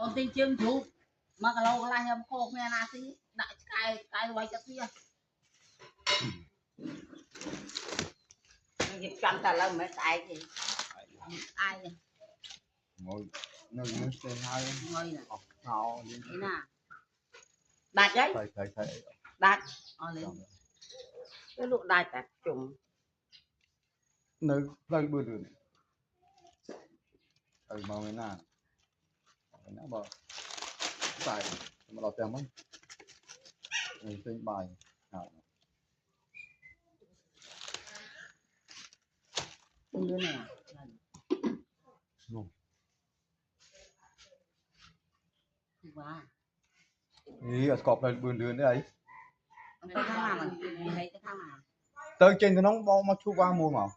ông tin chương chú mà cái lâu lại em khô nghe na tí đại cái quay cho kia dịch trăm ta lâu mới tại gì ai vậy ngồi nơi trên hai ngồi nè họ thế nào đạt đấy thầy đạt lên cái lụa đạt đạt trùng nơi nơi bữa đường mà người nào nó bảo tại mà đọc tiền mấy người trên bài đứa này quá ý cọp là bữa đường đấy ấy cái thang nào mình thấy cái thang nào tới trên thì nó bao mà chu qua mua mà